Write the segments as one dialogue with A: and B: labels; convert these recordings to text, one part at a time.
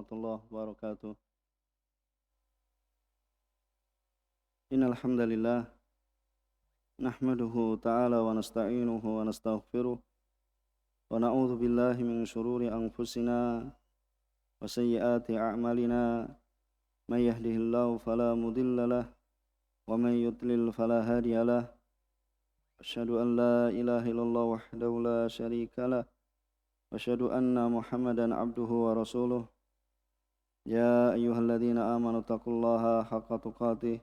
A: warahmatullahi wabarakatuh. Innal hamdalillah nahmaduhu ta'ala wa nasta'inuhu wa nastaghfiruh wa na'udzu billahi min shururi anfusina wa sayyiati a'malina may yahdihillahu fala mudilla lah wa may yudlil fala hadiya lah. Asyhadu an la ilaha illallah wahdahu la syarika lah wa asyhadu anna Muhammadan abduhu wa rasuluh. Ya ayyuhalladzina amanu taqullaha haqqa tuqatih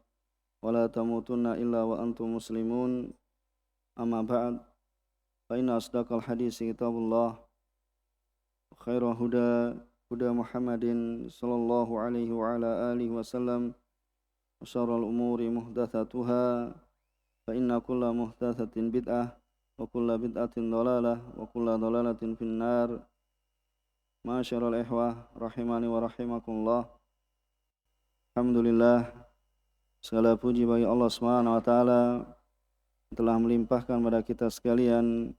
A: wa la tamutunna illa wa antum muslimun. Amma ba'd, fa inna asdaqal hadisi kitabullah wa khairal huda Muhammadin sallallahu alaihi wa ala alihi wasallam wa syarral umuri muhdatsatuha fa inna kulla muhdatsatin bid'ah wa kulla bid'atin dhalalah wa kulla dhalalatin finnar. Ma'asyiral ikhwah rahimani wa rahimakumullah. Alhamdulillah, segala puji bagi Allah Subhanahu wa taala telah melimpahkan pada kita sekalian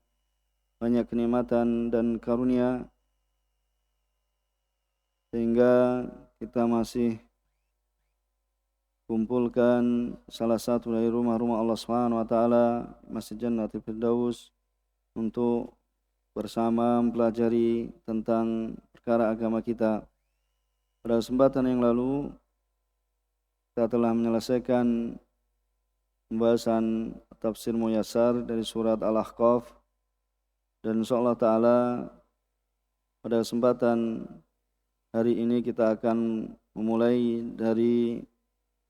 A: banyak kenikmatan dan karunia sehingga kita masih kumpulkan salah satu dari rumah-rumah Allah Subhanahu wa taala, Masjid Jannatul Firdaus, untuk bersama mempelajari tentang perkara agama kita. Pada kesempatan yang lalu kita telah menyelesaikan pembahasan tafsir muyassar dari surat Al-Ahqaf, dan insyaallah ta'ala pada kesempatan hari ini kita akan memulai dari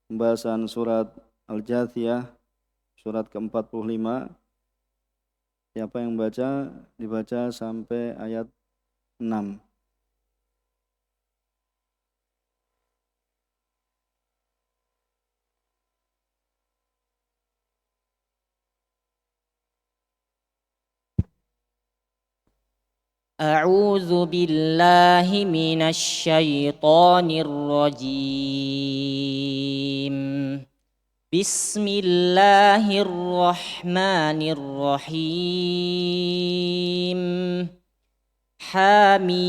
A: pembahasan surat Al-Jathiyah, surat ke-45. Siapa yang membaca, dibaca sampai ayat 6.
B: أعوذ بالله من الشيطان الرجيم. بسم الله الرحمن الرحيم. حميم.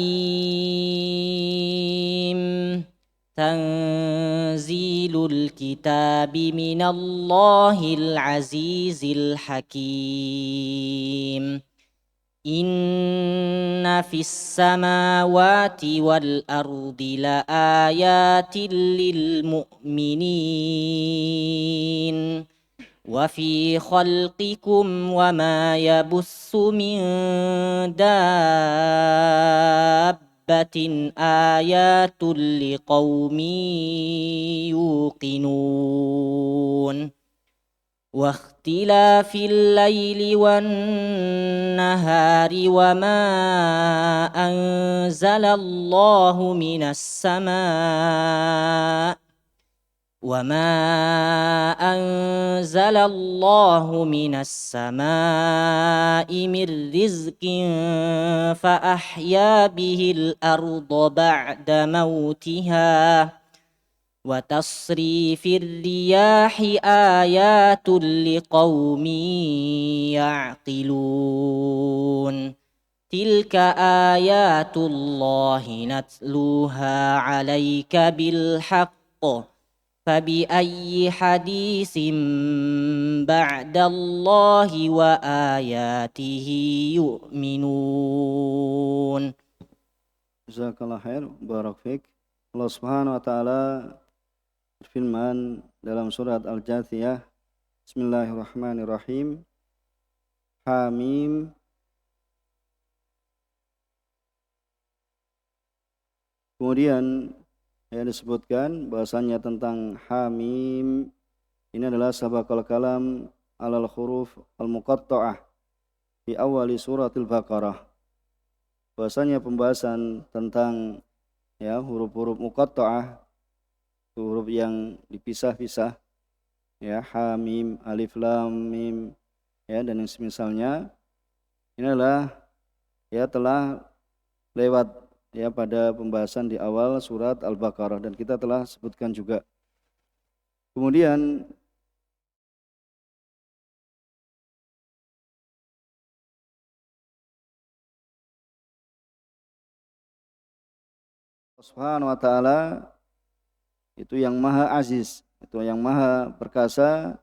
B: تنزيل الكتاب من الله العزيز الحكيم. إن في السماوات والأرض لآيات للمؤمنين وفي خلقكم وما يبث من دابة آيات لقوم يوقنون. واختلاف الليل والنهار وما أنزل الله من السماء من رزق فأحيا به الأرض بعد موتها وتصريف الرياح آيات لقوم يعقلون. تلك آيات الله نتلوها عليك بالحق فبأي حديث بعد الله وآياته يؤمنون.
A: Jazakallah khair, barak fiik. Allah Subhanahu wa taala berfirman dalam surat Al-Jathiyah, Bismillahirrahmanirrahim. Hamim. Kemudian disebutkan bahasanya tentang Hamim ini adalah sabaqal kalam alal huruf al-muqatta'ah di awali suratul Baqarah. Bahasanya pembahasan tentang huruf-huruf muqatta'ah, huruf yang dipisah-pisah, Hamim, alif lam mim, dan yang semisalnya, ini adalah telah lewat pada pembahasan di awal surat Al-Baqarah, dan kita telah sebutkan juga. Kemudian Subhanahu wa taala itu yang maha aziz, itu yang maha perkasa,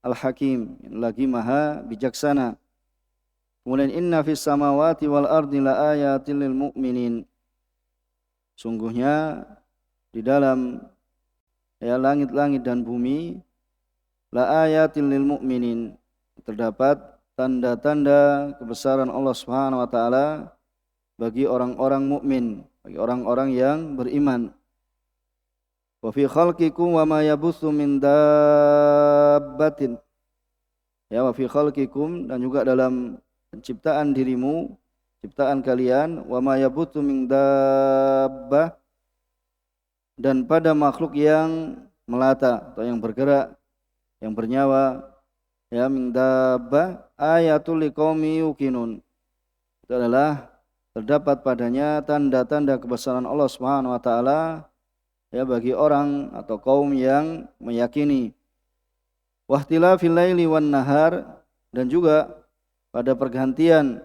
A: al-hakim, lagi maha bijaksana. Kemudian inna fis samawati wal ardi la ayatin lil mu'minin. Sungguhnya di dalam langit-langit dan bumi la ayatin lil mu'minin, terdapat tanda-tanda kebesaran Allah Subhanahu wa taala bagi orang-orang mukmin, bagi orang-orang yang beriman. Wa fi khalqikum wa ma yabutsu min dabbatin. Ya, wa fi khalqikum, dan juga dalam penciptaan dirimu, ciptaan kalian, wa ma yabutsu min dabbah, dan pada makhluk yang melata atau yang bergerak, yang bernyawa, ya, min dabbah ayatul liqaumi yuqinun. Itu adalah terdapat padanya tanda-tanda kebesaran Allah Subhanahu wa taala, ya, bagi orang atau kaum yang meyakini. Wahtilafil laili wan nahar, dan juga pada pergantian,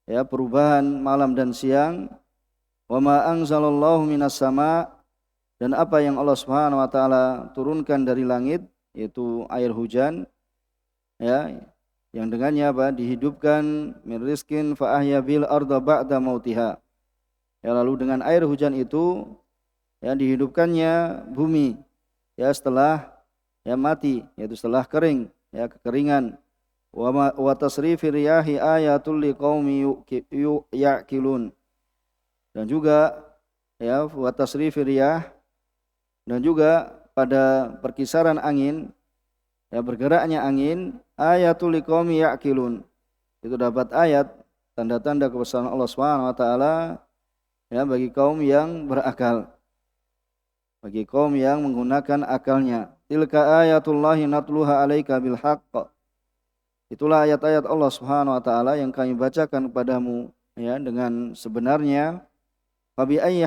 A: ya, perubahan malam dan siang. Wa ma anzalallahu minas sama, dan apa yang Allah Subhanahu wa taala turunkan dari langit, yaitu air hujan, ya, yang dengannya apa? Dihidupkan min rizkin fa ahya bil arda ba'da mautiha. Ya, lalu dengan air hujan itu, ya, dihidupkannya bumi, ya, setelah, ya, mati, yaitu setelah kering, ya, kekeringan. Wa tasrifi riyahi ayatul liqaumi ya'qilun, dan juga, ya, wa tasrifi riyah, dan juga pada perkisaran angin, ya, bergeraknya angin, ayatul liqaumi ya'qilun, itu dapat ayat tanda-tanda kebesaran Allah Subhanahu wa taala, ya, bagi kaum yang berakal, bagi kaum yang menggunakan akalnya. Tilka ayatullahi natluha 'alaika bil haqq. Itulah ayat-ayat Allah Subhanahu wa taala yang kami bacakan kepadamu, ya, dengan sebenarnya. Fabi ayyi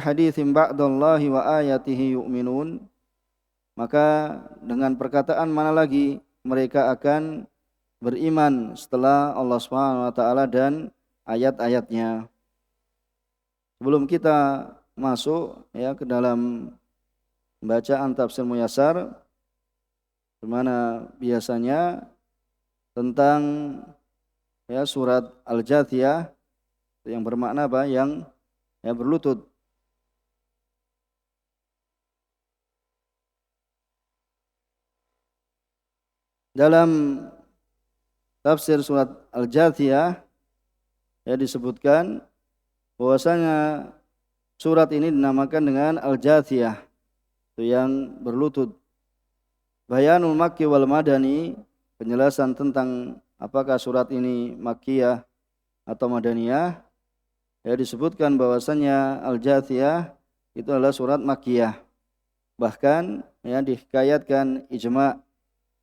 A: haditsin ba'dallahi wa ayatihi yu'minun. Maka dengan perkataan mana lagi mereka akan beriman setelah Allah Subhanahu wa taala dan ayat-ayatnya. Sebelum kita masuk, ya, ke dalam bacaan tafsir Muyassar, di mana biasanya tentang, ya, surat Al-Jathiyah yang bermakna apa? Yang, ya, berlutut. Dalam tafsir surat Al-Jathiyah, ya, disebutkan bahwasanya surat ini dinamakan dengan Al-Jathiyah, itu yang berlutut. Bayanul Makki wal Madani, penjelasan tentang apakah surat ini Makkiyah atau Madaniyah, ya, disebutkan bahwasanya Al-Jathiyah itu adalah surat Makkiyah. Bahkan, ya, dihikayatkan ijma'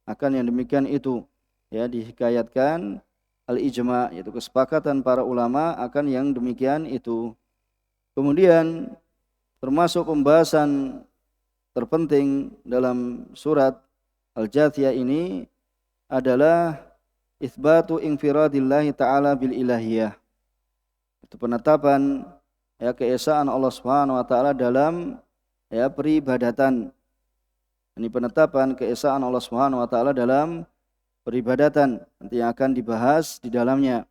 A: akan yang demikian itu, ya, dihikayatkan al-ijma', yaitu kesepakatan para ulama akan yang demikian itu. Kemudian termasuk pembahasan terpenting dalam surat Al-Jathiyah ini adalah itsbatu infiradillahi ta'ala bil ilahiyah. Itu penetapan, ya, keesaan Allah Subhanahu wa taala dalam, ya, peribadatan. Ini penetapan keesaan Allah Subhanahu wa taala dalam peribadatan, nanti yang akan dibahas di dalamnya.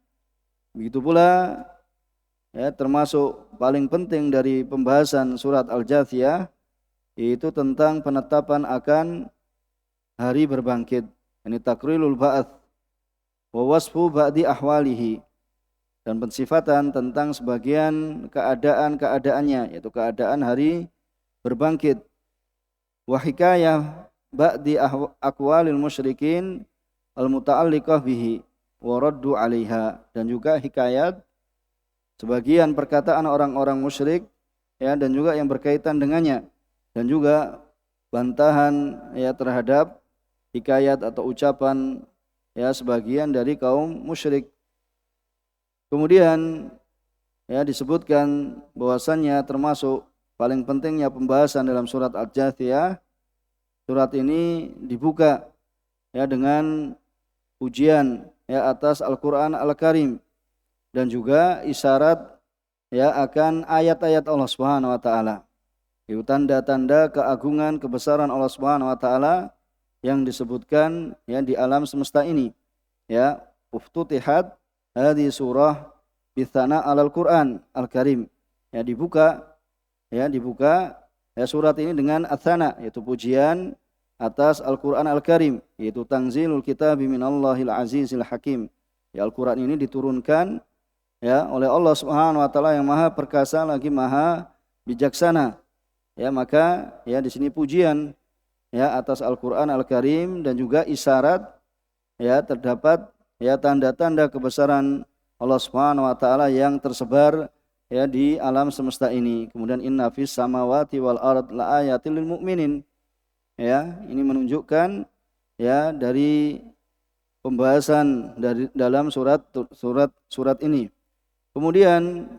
A: Begitu pula, ya, termasuk paling penting dari pembahasan surat Al-Jathiyah yaitu tentang penetapan akan hari berbangkit, ini takrilul ba'ats wa wasfu ba'di ahwalihi, dan pensifatan tentang sebagian keadaan-keadaannya, yaitu keadaan hari berbangkit. Wa hikayah ba'di aqwalil musyrikin al-muta'alliqah bihi wa raddu 'alaiha, dan juga hikayat sebagian perkataan orang-orang musyrik, ya, dan juga yang berkaitan dengannya, dan juga bantahan, ya, terhadap hikayat atau ucapan, ya, sebagian dari kaum musyrik. Kemudian, ya, disebutkan bahwasannya termasuk paling pentingnya pembahasan dalam surat Al-Jathiyah, surat ini dibuka, ya, dengan pujian, ya, atas Al-Quran Al-Karim, dan juga isyarat ya akan ayat-ayat Allah Subhanahu wa taala. Itu tanda-tanda keagungan kebesaran Allah Subhanahu wa taala yang disebutkan ya di alam semesta ini. Ya, uftutihat hadhihi surah bitsana alal Quran al-Karim. Ya dibuka ya surat ini dengan atsana, yaitu pujian atas Al-Qur'an Al-Karim, yaitu tanzilul kitabi minallahil azizil hakim. Ya Al-Qur'an ini diturunkan ya oleh Allah Subhanahu wa taala yang Maha perkasa lagi Maha bijaksana. Ya maka ya di sini pujian ya atas Al-Qur'an Al-Karim dan juga isyarat ya terdapat ya tanda-tanda kebesaran Allah Subhanahu wa taala yang tersebar ya di alam semesta ini. Kemudian inna fis samawati wal ard la ayatil lil mu'minin. Ya, ini menunjukkan ya dari pembahasan dari dalam surat ini. Kemudian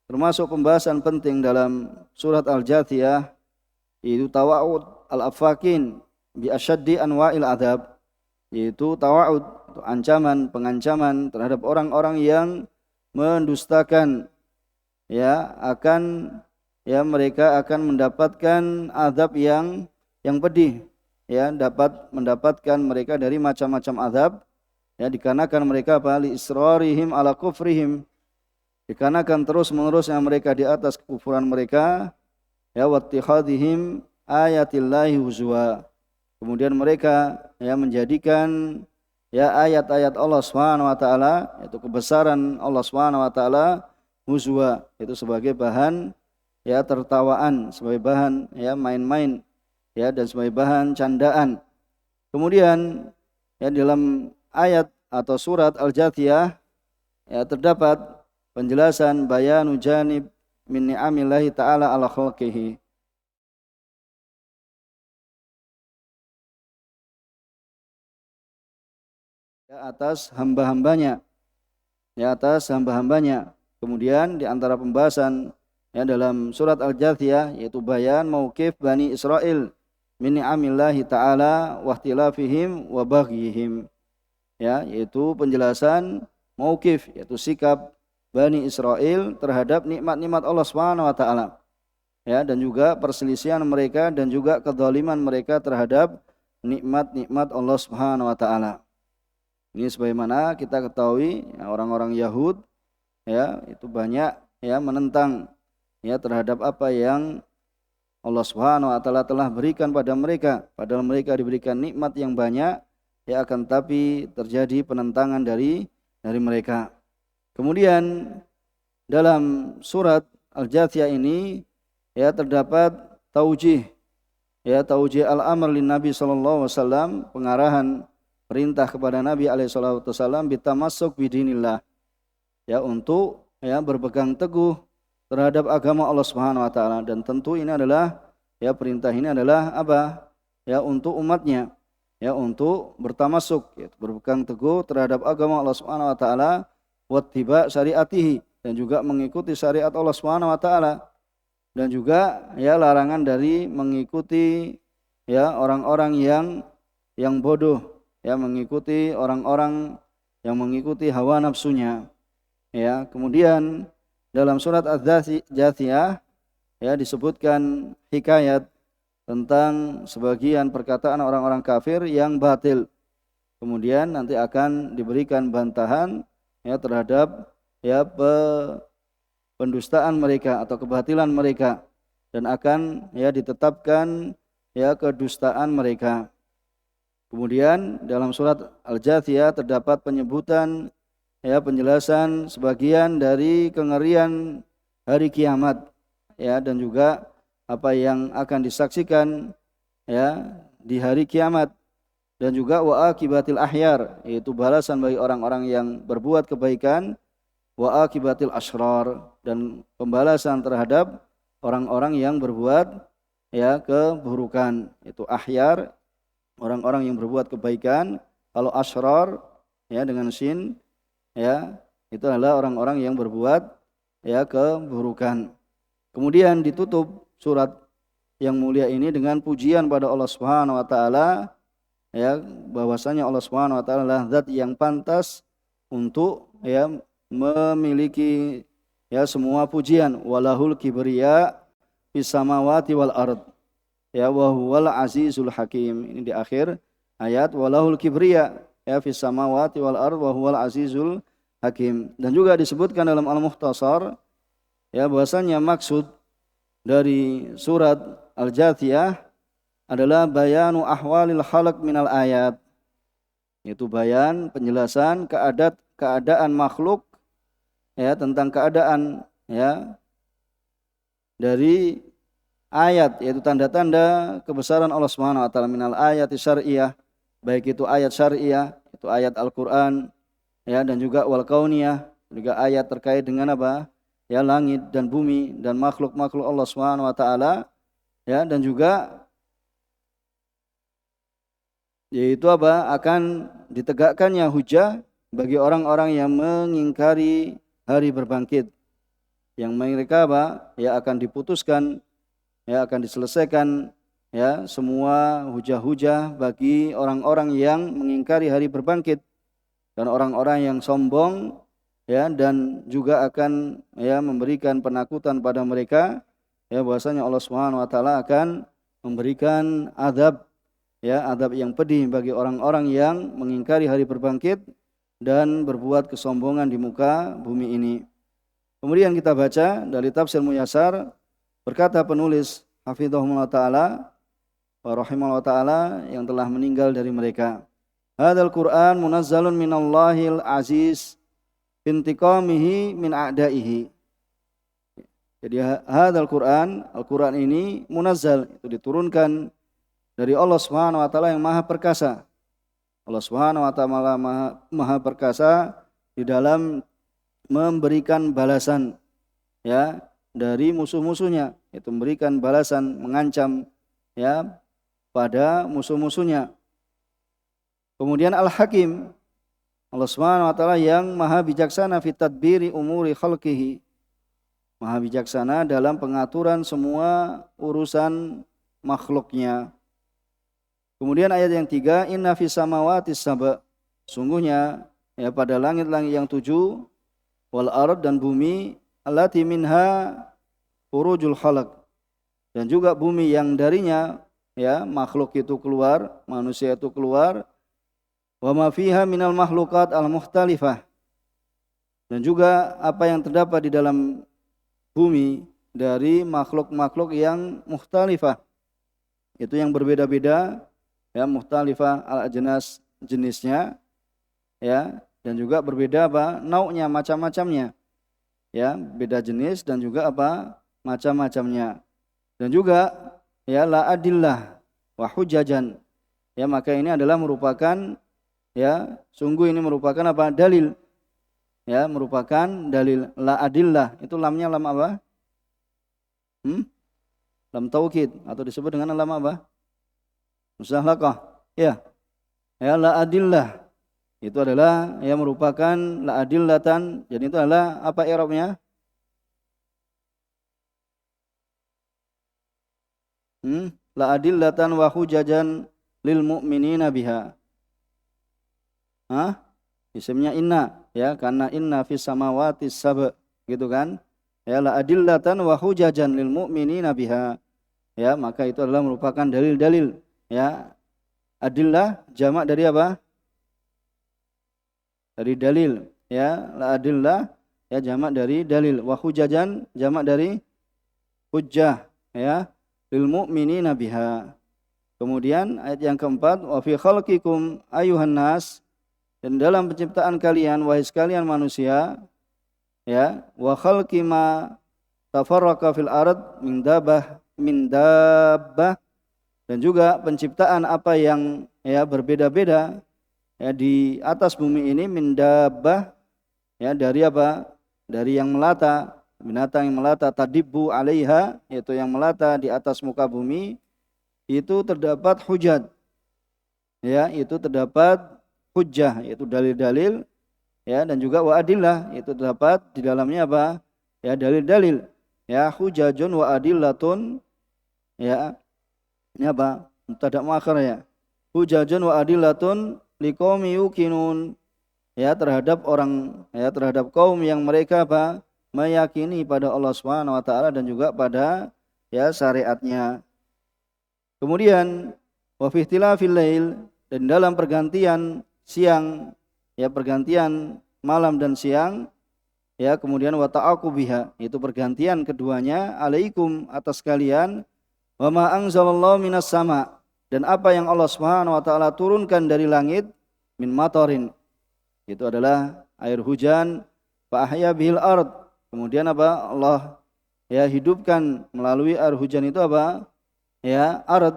A: termasuk pembahasan penting dalam surat Al-Jathiyah yaitu tawa'ud al-afakin bi asyaddi anwa'il adab, yaitu tawa'ud, pengancaman terhadap orang-orang yang mendustakan ya akan ya mereka akan mendapatkan azab yang pedih, ya dapat mendapatkan mereka dari macam-macam azab ya dikarenakan mereka li israrihim ala kufrihim, dikarenakan terus-menerusnya mereka di atas kekufuran mereka, ya wattikhadhihim ayatillahi huzwa. Kemudian mereka ya menjadikan ya ayat-ayat Allah Subhanahu wa taala, yaitu kebesaran Allah Subhanahu wa taala, huzwa, itu sebagai bahan ya tertawaan, sebagai bahan ya main-main ya dan sebagai bahan candaan. Kemudian ya dalam ayat atau surat Al-Jathiyah ya terdapat penjelasan bayanu janib min ni'amillahi ta'ala ala khalqihi, ya atas hamba-hambanya, Kemudian di antara pembahasan ya dalam surat Al-Jathiyah yaitu bayan mauqif Bani Israil min ni'amillahi ta'ala wa ikhtilafihim wa baghihim, ya yaitu penjelasan mauqif, yaitu sikap Bani Israel terhadap nikmat-nikmat Allah Subhanahu wa taala. Ya, dan juga perselisihan mereka dan juga kedzaliman mereka terhadap nikmat-nikmat Allah Subhanahu wa taala. Ini sebagaimana kita ketahui ya, orang-orang Yahud ya itu banyak ya menentang ya terhadap apa yang Allah Subhanahu wa taala telah berikan pada mereka, padahal mereka diberikan nikmat yang banyak ya akan tapi terjadi penentangan dari mereka. Kemudian dalam surat Al-Jathiyah ini ya terdapat taujih al-amr lin Nabi sallallahu alaihi wasallam, pengarahan perintah kepada Nabi alaihi salatu wasallam bitamassuk bidinillah, ya untuk ya berpegang teguh terhadap agama Allah Subhanahu wa taala, dan tentu ini adalah ya perintah ini adalah apa? Ya untuk umatnya, ya untuk bertamasuk, ya, berpegang teguh terhadap agama Allah Subhanahu wa taala, wattiba syariatihi, dan juga mengikuti syariat Allah Subhanahu wa taala, dan juga ya larangan dari mengikuti ya orang-orang yang bodoh, ya mengikuti orang-orang yang mengikuti hawa nafsunya. Ya, kemudian dalam surat Az-Jathiyah ya disebutkan hikayat tentang sebagian perkataan orang-orang kafir yang batil. Kemudian nanti akan diberikan bantahan ya terhadap ya pendustaan mereka atau kebatilan mereka, dan akan ya ditetapkan ya kedustaan mereka. Kemudian dalam surat Al-Jathiyah terdapat penyebutan ya penjelasan sebagian dari kengerian hari kiamat ya, dan juga apa yang akan disaksikan ya di hari kiamat, dan juga wa akibatil ahyar, yaitu balasan bagi orang-orang yang berbuat kebaikan, wa akibatil asyrar, dan pembalasan terhadap orang-orang yang berbuat ya keburukan. Itu ahyar orang-orang yang berbuat kebaikan, kalau asyrar ya dengan sin ya itu adalah orang-orang yang berbuat ya keburukan. Kemudian ditutup surat yang mulia ini dengan pujian pada Allah Subhanahu wa taala, ya bahwasanya Allah Subhanahu wa taala adalah zat yang pantas untuk ya memiliki ya semua pujian, walahul kibriya fis samawati wal ard, ya wa huwal azizul hakim. Ini di akhir ayat, walahul kibriya ya fis samawati wal ard wa huwal azizul hakim. Dan juga disebutkan dalam Al-Mukhtasar ya bahwasanya maksud dari surat Al-Jathiyah adalah bayanu ahwalil khalq minal ayat, yaitu bayan penjelasan keadaan makhluk ya, tentang keadaan ya dari ayat, yaitu tanda-tanda kebesaran Allah Subhanahu wa taala, minal ayat syar'iyah, baik itu ayat syar'iyah, itu ayat Al-Qur'an ya, dan juga wal kauniyah, juga ayat terkait dengan apa? Ya langit dan bumi dan makhluk-makhluk Allah Subhanahu wa taala ya, dan juga yaitu apa? Akan ditegakkannya hujah bagi orang-orang yang mengingkari hari berbangkit, yang mereka apa? Ya akan diputuskan, ya akan diselesaikan ya semua hujah-hujah bagi orang-orang yang mengingkari hari berbangkit dan orang-orang yang sombong ya, dan juga akan ya memberikan penakutan pada mereka ya bahwasanya Allah Subhanahu wa taala akan memberikan azab ya, azab yang pedih bagi orang-orang yang mengingkari hari berbangkit dan berbuat kesombongan di muka bumi ini. Kemudian kita baca dari tafsir Muyassar, berkata penulis hafizahullah taala wa rahimahullah taala yang telah meninggal dari mereka, hadzal Qur'an munazzalun minallahil aziz intiqamihi min a'daihi. Jadi hadzal Qur'an, Al-Qur'an ini munazzal, itu diturunkan dari Allah Subhanahu wa taala yang Maha Perkasa. Allah Subhanahu wa taala maha perkasa di dalam memberikan balasan ya dari musuh-musuhnya, itu memberikan balasan, mengancam ya pada musuh-musuhnya. Kemudian Al-Hakim, Allah Subhanahu wa taala yang maha bijaksana fi tadbiri umuri khalqihi, maha bijaksana dalam pengaturan semua urusan makhluknya. Kemudian ayat yang 3, inna fis samawati sab'a, sungguhnya ya pada langit-langit yang 7, wal ard dan bumi, allati minha furujul khalq, dan juga bumi yang darinya ya makhluk itu keluar, manusia itu keluar, wa ma fiha minal makhluqat al mukhtalifah, dan juga apa yang terdapat di dalam bumi dari makhluk-makhluk yang mukhtalifah, itu yang berbeda-beda ya, mukhtalifah al-ajnas, jenisnya ya, dan juga berbeda apa? Nau'nya, macam-macamnya ya, beda jenis dan juga apa? Macam-macamnya. Dan juga ya la adillah wa hujajan, ya maka ini adalah merupakan ya, sungguh ini merupakan apa? Dalil ya, merupakan dalil. La adillah itu lamnya lam apa? Lam taukid atau disebut dengan lam apa? Musahlaqah ya. Ya la adillah itu adalah ya merupakan la adillatan, jadi itu adalah apa i'rabnya? La adillatan wa hujajan lil mu'minina biha. Isimnya inna ya, karena inna fis samawati sab' gitu kan. Ya la adillatan wa hujajan lil mu'minina biha. Ya, maka itu adalah merupakan dalil-dalil ya. Adillah jamak dari apa? Dari dalil ya. La adillah ya jamak dari dalil, wa hujajan jamak dari hujjah ya, lil mu'minina biha. Kemudian ayat yang keempat, wa fi khalqikum ayuhan nas, dan dalam penciptaan kalian wahai sekalian manusia ya, wa khalqi ma tafarraqa fil ard min dabbah, dan juga penciptaan apa yang ya berbeda-beda ya di atas bumi ini, min dabbah ya, dari apa? Dari yang melata, binatang yang melata, tadibbu alaiha, yaitu yang melata di atas muka bumi, itu terdapat hujat ya, itu terdapat hujjah, yaitu dalil-dalil ya, dan juga wa adillah, itu terdapat di dalamnya apa? Ya dalil-dalil ya, hujajun wa adillatun ya, ini apa? Mubtada' muakhar ya. Hujajun wa adillatun liqaumi yuqinun, ya terhadap orang ya, terhadap kaum yang mereka apa? meyakini pada Allah Subhanahu wa taala dan juga pada ya syariatnya. Kemudian wa fi ikhtilafil lail, dan dalam pergantian siang, ya pergantian malam dan siang, ya kemudian wa ta'aqubiha, itu pergantian keduanya, alaikum atas kalian, wa ma anzalallahu minas sama, dan apa yang Allah Subhanahu wa taala turunkan dari langit, min matarin, itu adalah air hujan, fa ahya bihil ard, kemudian apa? Allah ya hidupkan melalui air hujan itu apa? Ya ard,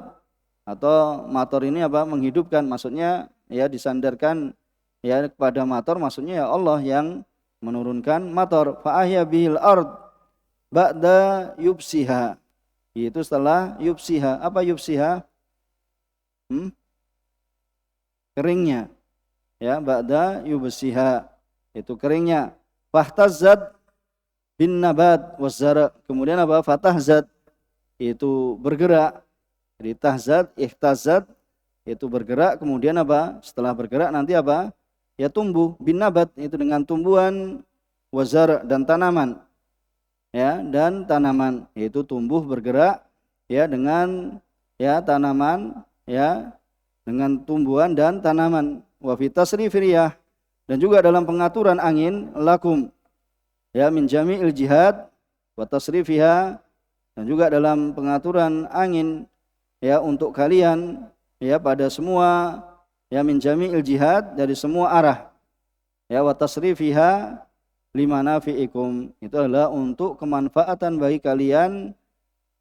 A: atau mator ini apa? Menghidupkan, maksudnya ya disandarkan ya kepada mator, maksudnya ya Allah yang menurunkan mator. Fa ahya bihil ard ba'da yubsiha, itu setelah yubsiha. Apa yubsiha? Keringnya, ya ba'da yubsiha, itu keringnya. Fahtazzat bin nabat wazzara, kemudian apa? Fatahzat, itu bergerak. Jadi tahzat, ihtazat, itu bergerak, kemudian apa? Setelah bergerak nanti apa? Ya tumbuh. Bin nabat, itu dengan tumbuhan, wazar, dan tanaman. Ya, dan tanaman, yaitu tumbuh bergerak ya dengan ya tanaman, ya dengan tumbuhan dan tanaman. Wa fi tasrifir riyah, dan juga dalam pengaturan angin, lakum ya min jami'il jihad wa tasrifiha, dan juga dalam pengaturan angin ya untuk kalian ya pada semua ya min jami'il jihad, dari semua arah, ya wa tasrifiha limanafi'ikum, itu adalah untuk kemanfaatan bagi kalian,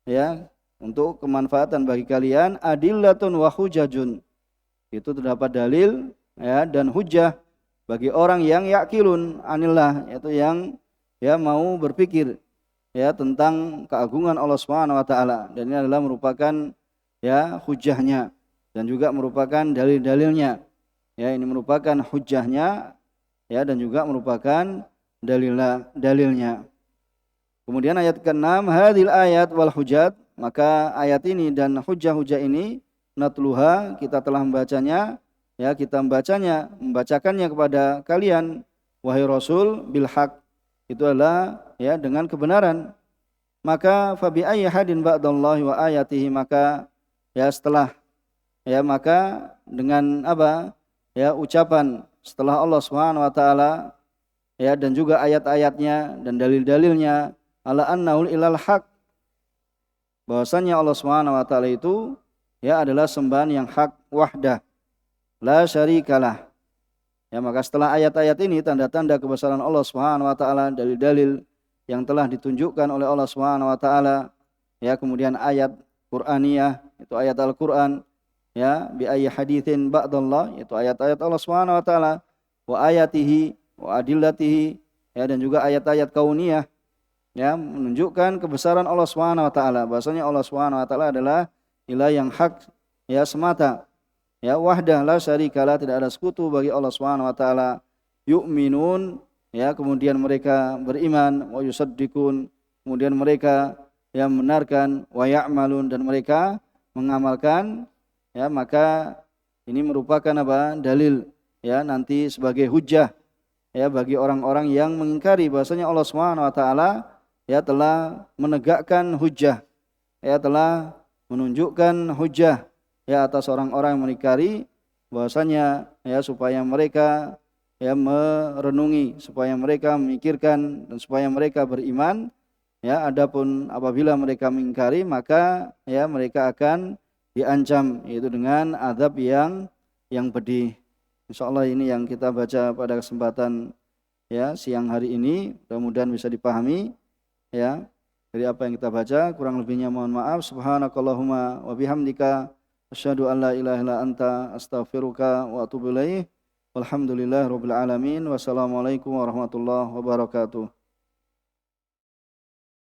A: ya untuk kemanfaatan bagi kalian, adillatun wa hujajun, itu terdapat dalil ya dan hujah bagi orang yang yakilun anillah, yaitu yang ya mau berpikir ya tentang keagungan Allah Subhanahu wa taala, dan ini adalah merupakan ya hujahnya dan juga merupakan dalil-dalilnya. Ya, ini merupakan hujahnya ya dan juga merupakan dalilnya. Kemudian ayat ke-6, hadil ayat wal hujat, maka ayat ini dan hujah-hujah ini, natluha, kita telah membacanya, ya kita membacakannya kepada kalian wahai Rasul, bil haq, itu adalah ya dengan kebenaran. Maka fabi ayyi hadin ba'dallahi wa ayatihi, maka ya setelah ya maka dengan apa ya ucapan setelah Allah Subhanahu wa taala ya dan juga ayat-ayatnya dan dalil-dalilnya, ala annahu ilal haq, bahwasanya Allah Subhanahu wa taala itu ya adalah sembahan yang hak, wahdah, la syarikalah. Ya, maka setelah ayat-ayat ini, tanda-tanda kebesaran Allah Subhanahu wa taala, dalil-dalil yang telah ditunjukkan oleh Allah Subhanahu wa taala, ya kemudian ayat Qur'aniyah, itu ayat Al-Qur'an, ya bi ayyi haditsin ba'dallah, itu ayat-ayat Allah Subhanahu wa taala, wa ayatihi wa adillatihi, ya dan juga ayat-ayat kauniyah, ya menunjukkan kebesaran Allah Subhanahu wa taala, bahwasanya Allah Subhanahu wa taala adalah ilah yang hak ya semata, ya wahdah, la syarikalah, tidak ada sekutu bagi Allah Subhanahu wa taala. Yu'minun, ya kemudian mereka beriman, wa yusaddiqun, kemudian mereka yang membenarkan, wa ya'malun, dan mereka mengamalkan, ya maka ini merupakan apa? Dalil ya nanti sebagai hujjah ya bagi orang-orang yang mengingkari bahwasanya Allah Subhanahu wa taala ya telah menegakkan hujjah, ya telah menunjukkan hujjah ya atas orang-orang yang mengingkari, bahwasanya ya supaya mereka ya merenungi, supaya mereka memikirkan, dan supaya mereka beriman. Ya, adapun apabila mereka mengingkari, maka ya mereka akan diancam, yaitu dengan azab yang pedih. Insyaallah ini yang kita baca pada kesempatan ya siang hari ini, mudah-mudahan bisa dipahami ya dari apa yang kita baca. Kurang lebihnya mohon maaf. Subhanakallahumma wa bihamdika asyhadu an la ilaha illa anta astaghfiruka wa atubu ilaik. Walhamdulillahirabbil alamin. Wassalamualaikum warahmatullahi wabarakatuh.